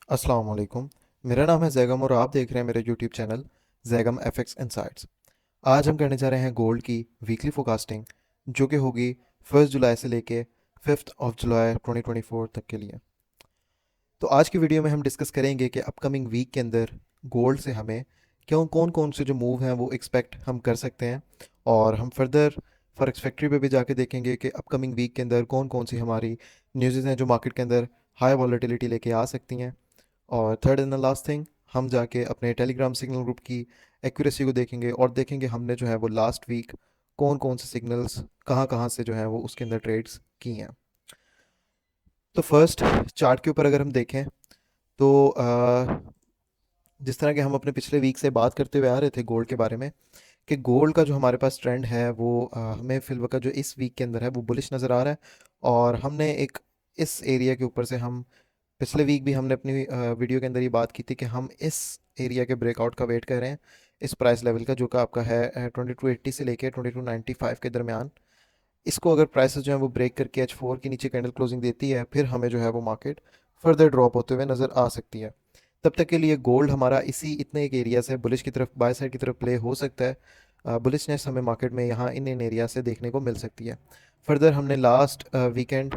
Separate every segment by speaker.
Speaker 1: अस्सलाम वालेकुम। मेरा नाम है जैगम और आप देख रहे हैं मेरे YouTube channel Zaigham FX insights. आज हम करने जा रहे हैं गोल्ड की वीकली फोरकास्टिंग, जो कि होगी 1 जुलाई से लेके 5 जुलाई 2024 तक के लिए। तो आज की वीडियो में हम डिस्कस करेंगे कि अपकमिंग वीक के अंदर गोल्ड से हमें क्यों कौन कौन से जो मूव हैं वो एक्सपेक्ट हम कर सकते हैं, और हम फर्दर फॉरेक्स फैक्ट्री पे भी जाके देखेंगे कि अपकमिंग वीक के अंदर कौन कौन सी हमारी न्यूज़ हैं जो मार्केट के अंदर हाई वॉलेटिलिटी लेके आ सकती हैं। और third and the last thing, हम जाके अपने टेलीग्राम सिग्नल ग्रुप की एक्यूरेसी को देखेंगे और देखेंगे हमने जो है वो लास्ट वीक कौन कौन से सिग्नल्स कहाँ कहाँ से जो है वो उसके अंदर ट्रेड्स की हैं। तो फर्स्ट, चार्ट के ऊपर अगर हम देखें तो जिस तरह के हम अपने पिछले वीक से बात करते हुए आ रहे थे गोल्ड के बारे में, कि गोल्ड का जो हमारे पास ट्रेंड है वो हमें फिलवक़्त जो इस वीक के अंदर है वो बुलिश नज़र आ रहा है। और हमने एक इस एरिया के ऊपर से हम पिछले वीक भी हमने अपनी वीडियो के अंदर ये बात की थी कि हम इस एरिया के ब्रेकआउट का वेट कर रहे हैं, इस प्राइस लेवल का जो कि आपका है 2280 से लेके 2295 के दरमियान। इसको अगर प्राइसेस जो है वो ब्रेक करके H4 के नीचे कैंडल क्लोजिंग देती है, फिर हमें जो है वो मार्केट फर्दर ड्रॉप होते हुए नज़र आ सकती है। तब तक के लिए गोल्ड हमारा इसी इतने एक एरिया से बुलिश की तरफ बाय साइड की तरफ प्ले हो सकता है। बुलिशनेस हमें मार्केट में यहाँ इन इन एरिया से देखने को मिल सकती है। फर्दर हमने लास्ट वीकेंड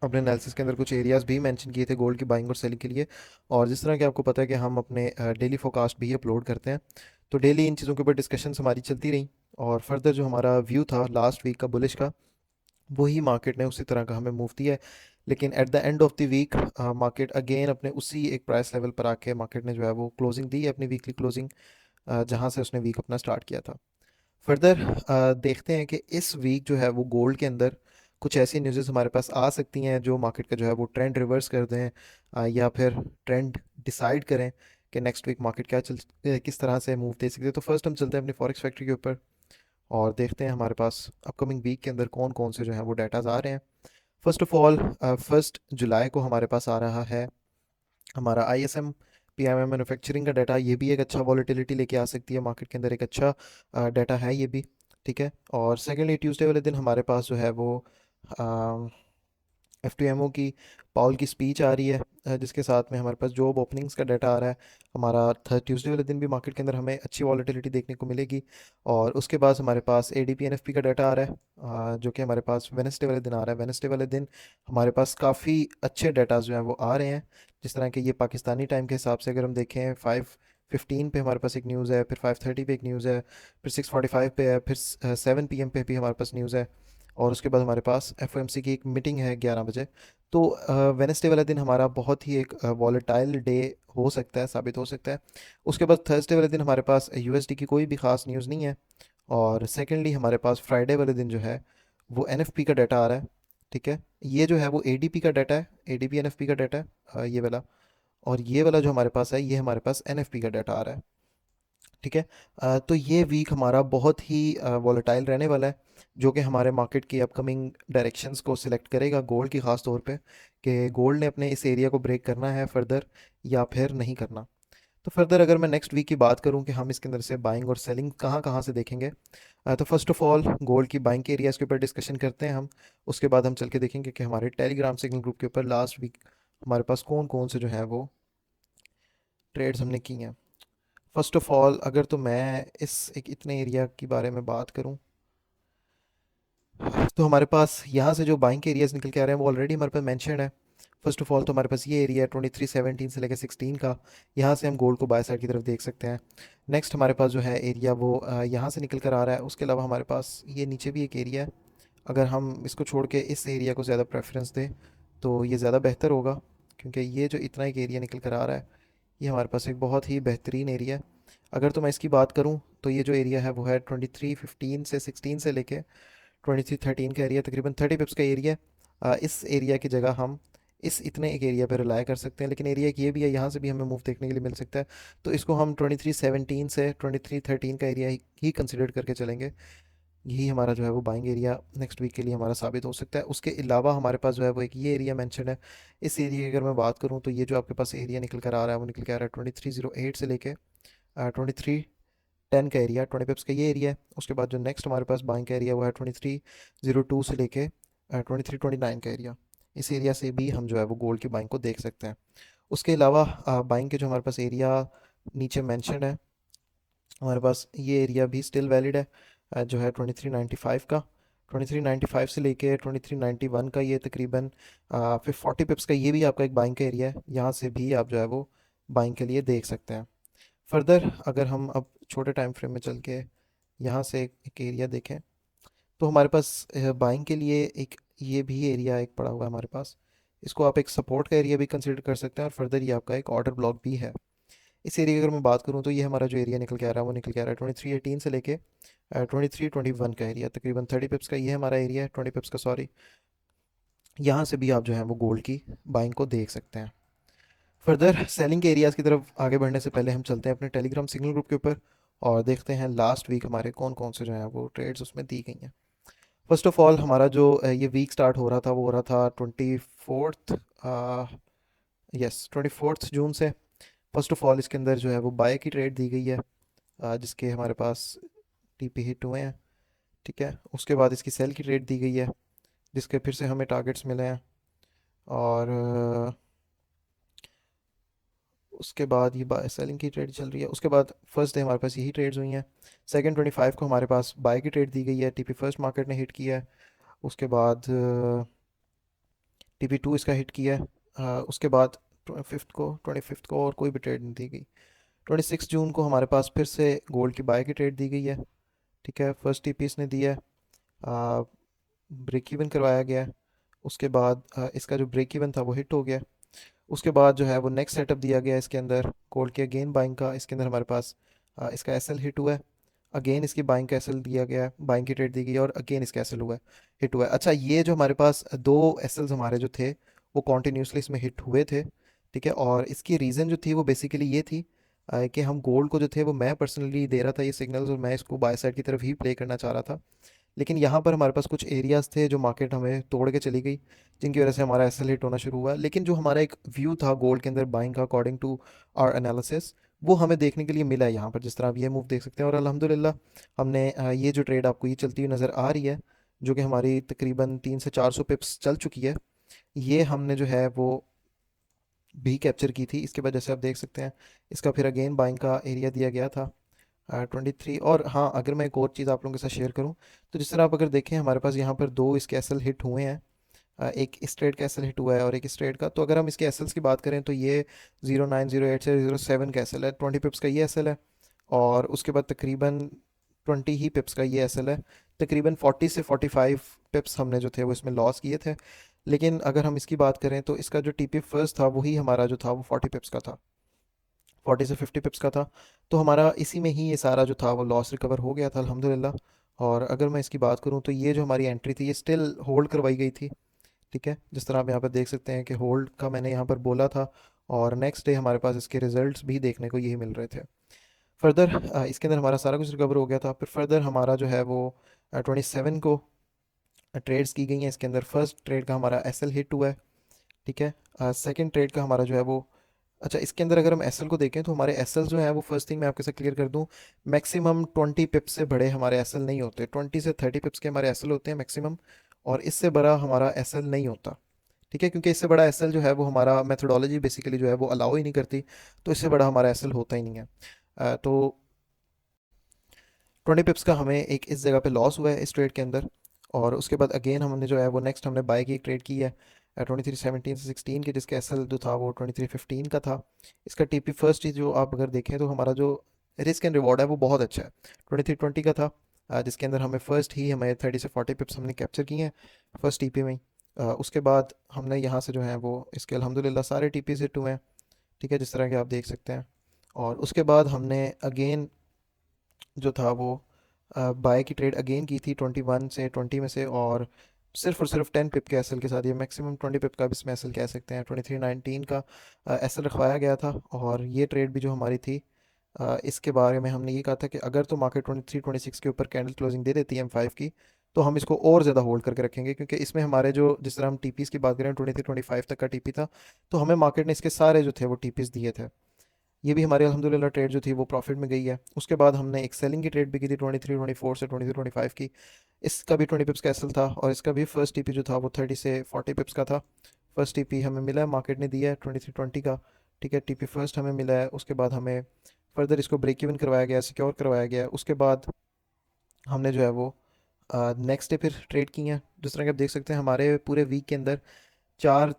Speaker 1: अपने एनालिसिस के अंदर कुछ एरियाज भी मेंशन किए थे गोल्ड की बाइंग और सेलिंग के लिए। और जिस तरह कि आपको पता है कि हम अपने डेली फोरकास्ट भी अपलोड करते हैं, तो डेली इन चीज़ों के ऊपर डिस्कशंस हमारी चलती रही। और फर्दर जो हमारा व्यू था लास्ट वीक का बुलिश का, वही मार्केट ने उसी तरह का हमें मूव दिया है। लेकिन at the end of the week market again अपने उसी एक प्राइस लेवल पर आके मार्केट ने जो है वो क्लोजिंग दी है, अपनी वीकली क्लोजिंग, जहाँ से उसने वीक अपना स्टार्ट किया था। फर्दर देखते हैं कि इस वीक जो है वो गोल्ड के अंदर कुछ ऐसी न्यूज़ हमारे पास आ सकती हैं जो मार्केट का जो है वो ट्रेंड रिवर्स कर दें, या फिर ट्रेंड डिसाइड करें कि नेक्स्ट वीक मार्केट किस तरह से मूव दे सकती है। तो फर्स्ट हम चलते हैं अपनी फॉरेक्स फैक्ट्री के ऊपर और देखते हैं हमारे पास अपकमिंग वीक के अंदर कौन कौन से जो हैं वो डाटाज आ रहे हैं। फर्स्ट ऑफ ऑल, 1 जुलाई को हमारे पास आ रहा है हमारा ISM PMI मैन्युफैक्चरिंग का डाटा। ये भी एक अच्छा वॉलेटिलिटी लेके आ सकती है मार्केट के अंदर, एक अच्छा डाटा है ये भी। ठीक है। और सेकेंडली ट्यूसडे वाले दिन हमारे पास जो है वो FTMO की पाउल की स्पीच आ रही है, जिसके साथ में हमारे पास जॉब ओपनिंग्स का डाटा आ रहा है। हमारा थर्ड ट्यूसडे वाले दिन भी मार्केट के अंदर हमें अच्छी वॉलेटिलिटी देखने को मिलेगी। और उसके बाद हमारे पास ADP NFP का डाटा आ रहा है, जो कि हमारे पास वेनसडे वाले दिन आ रहा है। वेनसडे वाले दिन हमारे पास काफ़ी अच्छे डाटा जो हैं वो आ रहे हैं। जिस तरह के ये पाकिस्तानी टाइम के हिसाब से अगर हम देखें, 5:15 पे हमारे पास एक न्यूज़ है, फिर 5:30 पे एक न्यूज़ है, फिर 6:45 पे है, फिर 7 PM पे भी हमारे पास न्यूज़ है। और उसके बाद हमारे पास FOMC की एक मीटिंग है 11 बजे। तो वेनसडे वाला दिन हमारा बहुत ही एक वॉलेटाइल डे हो सकता है, साबित हो सकता है। उसके बाद थर्सडे वाले दिन हमारे पास USD की कोई भी ख़ास न्यूज़ नहीं है। और सेकेंडली हमारे पास फ्राइडे वाले दिन जो है वो NFP का डाटा आ रहा है। ठीक है। ये जो है वो ADP का डाटा है, ADP NFP का डाटा है, ये वाला। और ये वाला जो हमारे पास है ये हमारे पास NFP का डाटा आ रहा है। ठीक है। तो ये वीक हमारा बहुत ही वॉलेटाइल रहने वाला है, जो कि हमारे मार्केट की अपकमिंग डायरेक्शंस को सिलेक्ट करेगा, गोल्ड की ख़ास तौर पे, कि गोल्ड ने अपने इस एरिया को ब्रेक करना है फर्दर या फिर नहीं करना। तो फर्दर अगर मैं नेक्स्ट वीक की बात करूं कि हम इसके अंदर से बाइंग और सेलिंग कहाँ कहाँ से देखेंगे, तो फर्स्ट ऑफ ऑल गोल्ड की बाइंग के एरियाज़ के ऊपर डिस्कशन करते हैं हम। उसके बाद हम चल के देखेंगे कि हमारे टेलीग्राम सिग्नल ग्रुप के ऊपर लास्ट वीक हमारे पास कौन कौन से जो है वो ट्रेड्स हमने की हैं। फर्स्ट ऑफ ऑल अगर तो मैं इस एक इतने एरिया के बारे में बात करूं, तो हमारे पास यहाँ से जो बाइंग के एरियाज निकल के आ रहे हैं वो ऑलरेडी हमारे पास मेंशन है। फर्स्ट ऑफ ऑल तो हमारे पास ये एरिया है 2317 से लेकर 16 का, यहाँ से हम गोल्ड को बाय साइड की तरफ देख सकते हैं। नेक्स्ट हमारे पास जो है एरिया वो यहाँ से निकल कर आ रहा है। उसके अलावा हमारे पास ये नीचे भी एक एरिया है। अगर हम इसको छोड़ के इस एरिया को ज़्यादा प्रेफरेंस दें तो ये ज़्यादा बेहतर होगा, क्योंकि ये जो इतना एक एरिया निकल कर आ रहा है ये हमारे पास एक बहुत ही बेहतरीन एरिया है। अगर तो मैं इसकी बात करूं तो ये जो एरिया है वो है 2315 से 16 से लेके 2313 का एरिया, तकरीबन 30 पिप्स का एरिया है। इस एरिया की जगह हम इस इतने एक एरिया पर रिलाय कर सकते हैं, लेकिन एरिया एक ये भी है, यहाँ से भी हमें मूव देखने के लिए मिल सकता है। तो इसको हम 2317 से 2313 का एरिया ही कंसिडर करके चलेंगे। यही हमारा जो है वो बाइंग एरिया नेक्स्ट वीक के लिए हमारा साबित हो सकता है। उसके अलावा हमारे पास जो है वो एक ये एरिया मेंशन है। इस एरिया की अगर मैं बात करूँ तो ये जो आपके पास एरिया निकल कर आ रहा है वो निकल के आ रहा है 2308 से लेके 2310 का एरिया, 20 पिप्स का ये एरिया है। उसके बाद जो नेक्स्ट हमारे पास बाइंग का एरिया वो है 2302 से लेके 2329 का एरिया। इस एरिया से भी हम जो है वो गोल्ड की बाइंग को देख सकते हैं। उसके अलावा बाइंग के जो हमारे पास एरिया नीचे मेंशन है, हमारे पास ये एरिया भी स्टिल वैलिड है, जो है 2395 का। 2395 से लेके 2391 का ये तकरीबन फिर 40 पिप्स का ये भी आपका एक बाइंग का एरिया है, यहाँ से भी आप जो है वो बाइंग के लिए देख सकते हैं। फर्दर अगर हम अब छोटे टाइम फ्रेम में चल के यहाँ से एक एरिया देखें, तो हमारे पास बाइंग के लिए एक ये भी एरिया एक पड़ा हुआ है हमारे पास। इसको आप एक सपोर्ट का एरिया भी कंसिडर कर सकते हैं, और फर्दर ये आपका एक ऑर्डर ब्लॉक भी है। इस एरिया की अगर मैं बात करूँ तो ये हमारा जो एरिया निकल के आ रहा है वो निकल के आ रहा है 2318 से लेके 2321 का एरिया, तकरीबन 30 पिप्स का ये हमारा एरिया है, 20 पिप्स का सॉरी। यहाँ से भी आप जो है वो गोल्ड की बाइंग को देख सकते हैं। फर्दर सेलिंग के एरियाज़ की तरफ आगे बढ़ने से पहले हम चलते हैं अपने टेलीग्राम सिग्नल ग्रुप के ऊपर, और देखते हैं लास्ट वीक हमारे कौन कौन से जो हैं वो ट्रेड्स उसमें दी गई हैं। फर्स्ट ऑफ ऑल हमारा जो ये वीक स्टार्ट हो रहा था वो हो रहा था 24th, यस 24 जून से। फर्स्ट ऑफ ऑल इसके अंदर जो है वो बाय की ट्रेड दी गई है, जिसके हमारे पास टीपी हिट हुए हैं, ठीक है। उसके बाद इसकी सेल की ट्रेड दी गई है, जिसके फिर से हमें टारगेट्स मिले हैं। और उसके बाद ये सेलिंग की ट्रेड चल रही है। उसके बाद फर्स्ट डे हमारे पास यही ट्रेड्स हुई हैं। सेकंड 25 को हमारे पास बाय की ट्रेड दी गई है, टीपी फर्स्ट मार्केट ने हिट किया है। उसके बाद टीपी टू इसका हिट किया है। उसके बाद 25th को और कोई भी ट्रेड नहीं दी गई। 26 जून को हमारे पास फिर से गोल्ड की बाय की ट्रेड दी गई है, ठीक है। फर्स्ट टीपी इसने दिया है, ब्रेक इवन करवाया गया है। उसके बाद इसका जो ब्रेक इवन था वो हिट हो गया। उसके बाद जो है वो नेक्स्ट सेटअप दिया गया है इसके अंदर गोल्ड के अगेन बाइंग का। इसके अंदर हमारे पास इसका एसएल हिट हुआ है, अगेन इसकी बाइंग का एसएल दिया गया है, बाइंग की ट्रेड दी गई है, और अगेन इसका एसएल हुआ है, हिट हुआ है। अच्छा, ये जो हमारे पास दो एसएल्स हमारे जो थे वो कॉन्टीन्यूसली इसमें हिट हुए थे, ठीक है। और इसकी रीज़न जो थी वो बेसिकली ये थी कि हम गोल्ड को जो थे वो मैं पर्सनली दे रहा था ये सिग्नल्स, और मैं इसको बाय साइड की तरफ ही प्ले करना चाह रहा था। लेकिन यहाँ पर हमारे पास कुछ एरियाज़ थे जो मार्केट हमें तोड़ के चली गई, जिनकी वजह से हमारा एसएल हिट होना शुरू हुआ। लेकिन जो हमारा एक व्यू था गोल्ड के अंदर बाइंग का अकॉर्डिंग टू आवर एनालिसिस, वो हमें देखने के लिए मिला है यहाँ पर, जिस तरह आप ये मूव देख सकते हैं। और अल्हम्दुलिल्लाह हमने ये जो ट्रेड आपको ये चलती हुई नज़र आ रही है, जो कि हमारी तकरीबन 300 से 400 पिप्स चल चुकी है, ये हमने जो है वो भी कैप्चर की थी। इसके बाद जैसे आप देख सकते हैं इसका फिर अगेन बाइंग का एरिया दिया गया था 23। और हाँ, अगर मैं एक और चीज़ आप लोगों के साथ शेयर करूँ, तो जिस तरह आप अगर देखें हमारे पास यहाँ पर दो इसके एसएल हिट हुए हैं, एक इस ट्रेड का एसएल हिट हुआ है और एक इस ट्रेड का। तो अगर हम इसके एसएल्स की बात करें तो ये 0908 से 07 का एसएल है, 20 पिप्स का ये एसएल है। और उसके बाद तकरीबन 20 ही पिप्स का ये एसएल है। तकरीबन 40 से 45 पिप्स हमने जो थे वो इसमें लॉस किए थे। लेकिन अगर हम इसकी बात करें तो इसका जो टीपी फर्स्ट था वही हमारा जो था वो 40 पिप्स का था, 40 से 50 पिप्स का था। तो हमारा इसी में ही ये सारा जो था वो लॉस रिकवर हो गया था अल्हम्दुलिल्लाह। और अगर मैं इसकी बात करूँ तो ये जो हमारी एंट्री थी ये स्टिल होल्ड करवाई गई थी, ठीक है। जिस तरह आप यहाँ पर देख सकते हैं कि होल्ड का मैंने यहाँ पर बोला था, और नेक्स्ट डे हमारे पास इसके रिजल्ट्स भी देखने को यही मिल रहे थे। फर्दर इसके अंदर हमारा सारा कुछ रिकवर हो गया था। फिर फर्दर हमारा जो है वो 27 को ट्रेड्स की गई हैं। इसके अंदर फर्स्ट ट्रेड का हमारा एसएल हिट हुआ है, ठीक है। सेकंड ट्रेड का हमारा जो है वो, अच्छा इसके अंदर अगर हम एसएल को देखें तो हमारे एसएल जो है वो फर्स्ट थिंग मैं आपके साथ क्लियर कर दूं, मैक्सिमम 20 पिप्स से बड़े हमारे एसएल नहीं होते। 20 से 30 पिप्स के हमारे एसएल होते हैं मैक्सिमम, और इससे बड़ा हमारा एसएल नहीं होता, ठीक है। क्योंकि इससे बड़ा एसएल जो है वो हमारा मेथोडोलॉजी बेसिकली जो है वो अलाउ ही नहीं करती, तो इससे बड़ा हमारा एसएल होता ही नहीं है। तो 20 पिप्स का हमें एक इस जगह पे लॉस हुआ है इस ट्रेड के अंदर। और उसके बाद अगेन हमने जो है वो नेक्स्ट हमने बाय की एक ट्रेड की है 2317 से 16 की, जिसका एसएल जो था वो 2315 का था। इसका टीपी फर्स्ट ही जो आप अगर देखें तो हमारा जो रिस्क एंड रिवॉर्ड है वो बहुत अच्छा है, 2320 का था। जिसके अंदर हमें फर्स्ट ही हमें 30 से 40 पिप्स हमने कैप्चर किए हैं फर्स्ट टीपी में ही। उसके बाद हमने यहाँ से जो है वो इसके अल्हम्दुलिल्लाह सारे टीपीज हिट हुए हैं, ठीक है, जिस तरह के आप देख सकते हैं। और उसके बाद हमने अगेन जो था वो बाय की ट्रेड अगेन की थी 21 से 20 में से, और सिर्फ 10 पिप के एसएल के साथ, ये मैक्सिमम 20 पिप का भी इसमें एसएल कह सकते हैं। 2319 का एसएल रखवाया गया था। और ये ट्रेड भी जो हमारी थी, इसके बारे में हमने ये कहा था कि अगर तो मार्केट 23-26 के ऊपर कैंडल क्लोजिंग दे देती है M5 की, तो हम इसको और ज़्यादा होल्ड करके रखेंगे, क्योंकि इसमें हमारे जो जिस तरह हम टीपीज़ की बात करें 23-25 तक का टीपी था, तो हमें मार्केट ने इसके सारे जो थे वो टीपीज़ दिए थे। ये भी हमारी अल्हम्दुलिल्लाह ट्रेड जो थी वो प्रॉफिट में गई है। उसके बाद हमने एक सेलिंग की ट्रेड भी की थी 23-24 से 23-25 की। इसका भी 20 पिप्स का एसएल था, और इसका भी फर्स्ट टीपी जो था वो 30 से 40 पिप्स का था। फर्स्ट टीपी हमें मिला है, मार्केट ने दिया है 23-20 का। ठीक है, टीपी फर्स्ट हमें मिला है, उसके बाद हमें फर्दर इसको ब्रेक इवन करवाया गया, सिक्योर करवाया गया। उसके बाद हमने जो है वो नेक्स्ट डे फिर ट्रेड की हैं। जिस तरह कि आप देख सकते हैं हमारे पूरे वीक के अंदर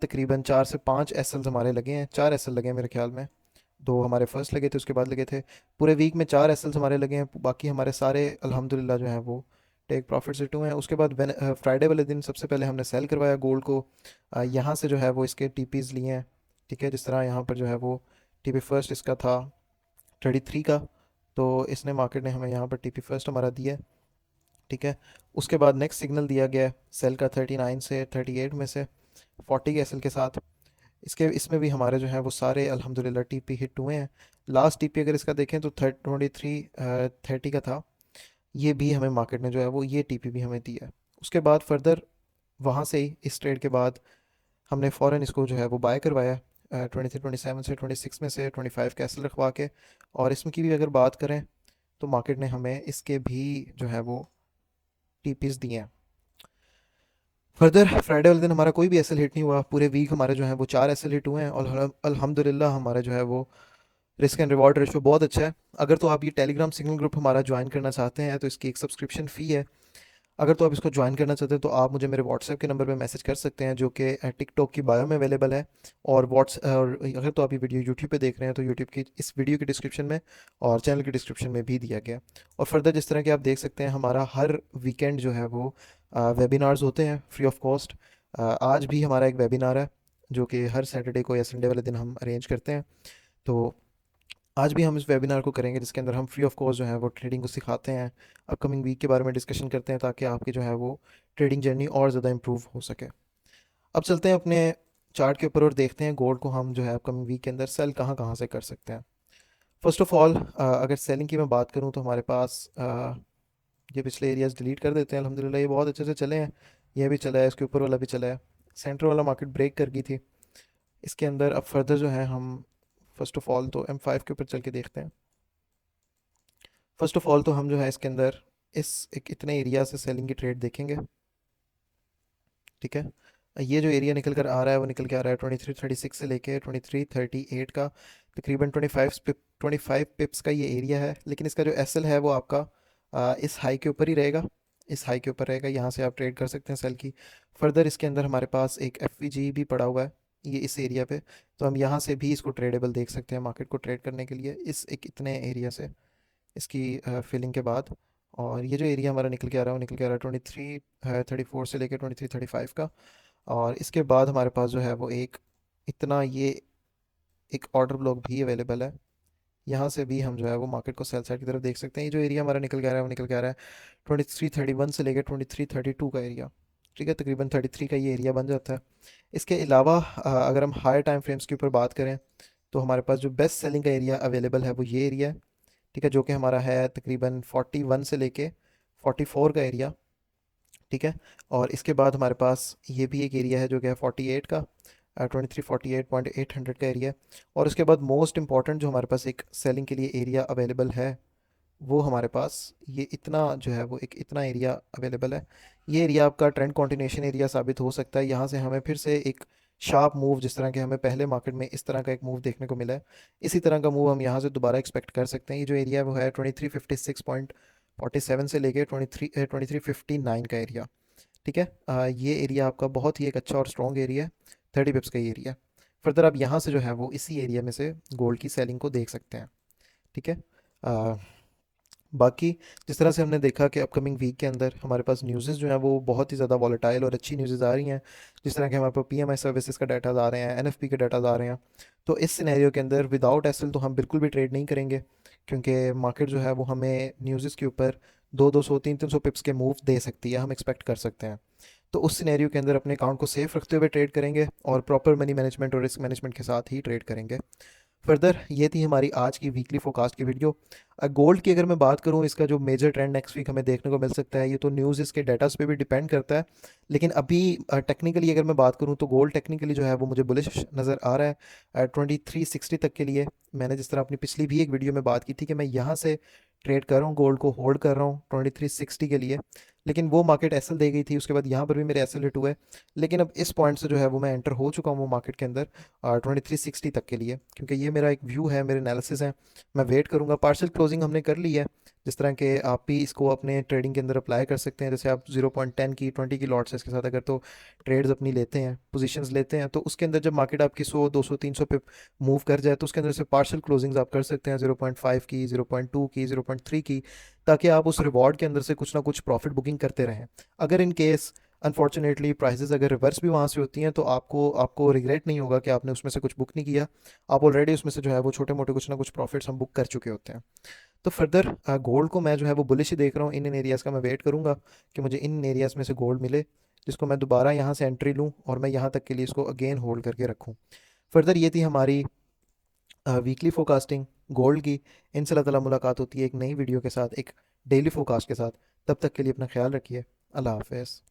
Speaker 1: तकरीबन 4 से 5 एसएल्स हमारे लगे हैं, 4 एसएल लगे हैं मेरे ख्याल में। दो हमारे फर्स्ट लगे थे, उसके बाद लगे थे। पूरे वीक में 4 एसएल्स हमारे लगे हैं, बाकी हमारे सारे अल्हम्दुलिल्लाह जो हैं वो टेक प्रॉफिट से टू हैं। उसके बाद फ्राइडे वाले दिन सबसे पहले हमने सेल करवाया गोल्ड को। यहाँ से जो है वो इसके टीपीज़ लिए हैं। ठीक है, जिस तरह यहाँ पर जो है वो टीपी फर्स्ट इसका था 33 का, तो इसने मार्केट ने हमें यहाँ पर टीपी फर्स्ट हमारा दिया है। ठीक है, उसके बाद नेक्स्ट सिग्नल दिया गया है सेल का 39 से 38 में से 40 के एसएल के साथ। इसमें भी हमारे जो हैं वो सारे अल्हम्दुलिल्लाह टीपी हिट हुए हैं। लास्ट टीपी अगर इसका देखें तो 23 30 का था। ये भी हमें मार्केट ने जो है वो ये टीपी भी हमें दिया है। उसके बाद फर्दर वहाँ से ही इस ट्रेड के बाद हमने फ़ौरन इसको जो है वो बाय करवाया 23 27 से 26 में से 25 कैसल रखवा के। और इसमें की भी अगर बात करें तो मार्केट ने हमें इसके भी जो है वो टीपीज दिए हैं। फर्दर फ्राइडे वाले दिन हमारा कोई भी एसएल हिट नहीं हुआ। पूरे वीक हमारे जो है वो 4 एसएल हिट हुए हैं और अल्हम्दुलिल्लाह हमारा जो है वो रिस्क एंड रिवॉर्ड रेशो बहुत अच्छा है। अगर तो आप ये टेलीग्राम सिग्नल ग्रुप हमारा ज्वाइन करना चाहते हैं तो इसकी एक सब्सक्रिप्शन फ़ी है। अगर तो आप इसको ज्वाइन करना चाहते हैं तो आप मुझे मेरे व्हाट्सएप के नंबर पे मैसेज कर सकते हैं, जो कि टिकटॉक की बायो में अवेलेबल है। और अगर तो आप ये वीडियो यूट्यूब पे देख रहे हैं तो यूट्यूब की इस वीडियो की डिस्क्रिप्शन में और चैनल की डिस्क्रिप्शन में भी दिया गया है। और फर्दर जिस तरह के आप देख सकते हैं हमारा हर वीकेंड जो है वो वेबिनार्स होते हैं फ्री ऑफ कॉस्ट। आज भी हमारा एक वेबिनार है जो कि हर सैटरडे को या संडे वाले दिन हम अरेंज करते हैं। तो आज भी हम इस वेबिनार को करेंगे जिसके अंदर हम फ्री ऑफ कॉस्ट जो है वो ट्रेडिंग को सिखाते हैं, अपकमिंग वीक के बारे में डिस्कशन करते हैं ताकि आपकी जो है वो ट्रेडिंग जर्नी और ज़्यादा इम्प्रूव हो सके। अब चलते हैं अपने चार्ट के ऊपर और देखते हैं गोल्ड को हम जो है अपकमिंग वीक के अंदर सेल कहाँ कहाँ से कर सकते हैं। फर्स्ट ऑफ ऑल अगर सेलिंग की मैं बात करूँ तो हमारे पास ये पिछले एरियाज डिलीट कर देते हैं। अल्हम्दुलिल्लाह ये बहुत अच्छे से चले हैं, ये भी चला है, इसके ऊपर वाला भी चला है। सेंटर वाला मार्केट ब्रेक कर गई थी। इसके अंदर अब फर्दर जो है हम फर्स्ट ऑफ ऑल तो M5 के ऊपर चल के देखते हैं। फर्स्ट ऑफ ऑल तो हम जो है इसके अंदर इस एक इतने एरिया से सेलिंग की ट्रेड देखेंगे। ठीक है, ये जो एरिया निकल कर आ रहा है वो निकल के आ रहा है 2336 से लेके 2338 का, तकरीबन 25 पिप्स का ये एरिया है। लेकिन इसका जो एसएल है वो आपका इस हाई के ऊपर ही रहेगा, इस हाई के ऊपर रहेगा। यहाँ से आप ट्रेड कर सकते हैं सेल की। फर्दर इसके अंदर हमारे पास एक एफवीजी भी पड़ा हुआ है ये इस एरिया पे, तो हम यहाँ से भी इसको ट्रेडेबल देख सकते हैं मार्केट को ट्रेड करने के लिए इस एक इतने एरिया से इसकी फिलिंग के बाद। और ये जो एरिया हमारा निकल के आ रहा है वो निकल के आ रहा है 2334 से लेकर 2335 का। और इसके बाद हमारे पास जो है वो एक इतना ये एक ऑर्डर ब्लॉक भी अवेलेबल है। यहाँ से भी हम जो है वो मार्केट को सेल साइड की तरफ देख सकते हैं। ये जो एरिया हमारा निकल के आ रहा है वो निकल के आ रहा है 2331 से लेकर 2332 का एरिया। ठीक है, तकरीबन 33 का ये एरिया बन जाता है। इसके अलावा अगर हम हायर टाइम फ्रेम्स के ऊपर बात करें तो हमारे पास जो बेस्ट सेलिंग का एरिया अवेलेबल है वो ये एरिया है। ठीक है, जो कि हमारा है तकरीबन 41 से लेके 44 का एरिया। ठीक है, और इसके बाद हमारे पास ये भी एक एरिया है जो कि है 48 का, 2348.800 का एरिया। और उसके बाद मोस्ट इंपॉर्टेंट जो हमारे पास एक सेलिंग के लिए एरिया अवेलेबल है वो हमारे पास ये इतना जो है वो एक इतना एरिया अवेलेबल है। ये एरिया आपका ट्रेंड कंटिन्यूएशन एरिया साबित हो सकता है। यहाँ से हमें फिर से एक शार्प मूव, जिस तरह के हमें पहले मार्केट में इस तरह का एक मूव देखने को मिला है, इसी तरह का मूव हम यहाँ से दोबारा एक्सपेक्ट कर सकते हैं। ये जो एरिया है वो है 2356.47 से लेके 2359 का एरिया। ठीक है, ये एरिया आपका बहुत ही एक अच्छा और स्ट्रॉन्ग एरिया है, 30 पिप्स का ये एरिया। फर्दर आप यहाँ से जो है वो इसी एरिया में से गोल्ड की सेलिंग को देख सकते हैं। ठीक है, बाकी जिस तरह से हमने देखा कि अपकमिंग वीक के अंदर हमारे पास न्यूज़ जो हैं वो बहुत ही ज़्यादा वॉलेटाइल और अच्छी न्यूज़ आ रही हैं। जिस तरह के हमारे पास पीएमआई सर्विसेज का डाटा आ रहे हैं, एनएफपी के डाटा आ रहे हैं। तो इस सिनेरियो के अंदर विदाउट एसएल तो हम बिल्कुल भी ट्रेड नहीं करेंगे, क्योंकि मार्केट जो है वो हमें न्यूज़ के ऊपर 200 300 पिप्स के मूव दे सकती है, हम एक्सपेक्ट कर सकते हैं। तो उस सिनेरियो के अंदर अपने अकाउंट को सेफ रखते हुए ट्रेड करेंगे और प्रॉपर मनी मैनेजमेंट और रिस्क मैनेजमेंट के साथ ही ट्रेड करेंगे। फर्दर ये थी हमारी आज की वीकली फोरकास्ट की वीडियो। गोल्ड की अगर मैं बात करूँ, इसका जो मेजर ट्रेंड नेक्स्ट वीक हमें देखने को मिल सकता है, ये तो न्यूज़ इसके डाटास पे भी डिपेंड करता है। लेकिन अभी टेक्निकली अगर मैं बात करूँ तो गोल्ड टेक्निकली जो है वो मुझे बुलिश नज़र आ रहा है 2360 तक के लिए। मैंने जिस तरह अपनी पिछली भी एक वीडियो में बात की थी कि मैं यहाँ से ट्रेड कर रहा हूँ, गोल्ड को होल्ड कर रहा हूँ 2360 के लिए। लेकिन वो मार्केट एसएल दे गई थी, उसके बाद यहाँ पर भी मेरे एसएल हिट हुए। लेकिन अब इस पॉइंट से जो है वो मैं एंटर हो चुका हूँ वो मार्केट के अंदर 2360 तक के लिए, क्योंकि ये मेरा एक व्यू है, मेरे एनालिसिस है। मैं वेट करूँगा। पार्शियल क्लोजिंग हमने कर ली है। जिस तरह के आप भी इसको अपने ट्रेडिंग के अंदर अप्लाई कर सकते हैं, जैसे आप 0.10 की 20 की लॉट्स के साथ अगर तो ट्रेड्स अपनी लेते हैं, पोजीशंस लेते हैं, तो उसके अंदर जब मार्केट आपकी 100 200 300 पे मूव कर जाए तो उसके अंदर से पार्शियल क्लोजिंग्स आप कर सकते हैं 0.5 की, 0.2 की, 0.3 की, ताकि आप उस रिवॉर्ड के अंदर से कुछ ना कुछ प्रॉफिट बुकिंग करते रहें। अगर इन केस अनफॉर्चुनेटली प्राइसेस अगर रिवर्स भी वहाँ से होती हैं तो आपको आपको रिग्रेट नहीं होगा कि आपने उसमें से कुछ बुक नहीं किया। आप ऑलरेडी उसमें से जो है वो छोटे मोटे कुछ ना कुछ प्रॉफिट्स हम बुक कर चुके होते हैं। तो फर्दर गोल्ड को मैं जो है वो बुलिश ही देख रहा हूँ। इन एरियाज़ का मैं वेट करूँगा कि मुझे इन एरियाज़ में से गोल्ड मिले, जिसको मैं दोबारा यहाँ से एंट्री लूँ और मैं यहाँ तक के लिए इसको अगेन होल्ड करके रखूँ। फर्दर ये थी हमारी वीकली फोरकास्टिंग गोल्ड की। इनसे अल्लाह ताला मुलाकात होती है एक नई वीडियो के साथ, एक डेली फोरकास्ट के साथ। तब तक के लिए अपना ख्याल रखिए। अल्लाह हाफ़िज़।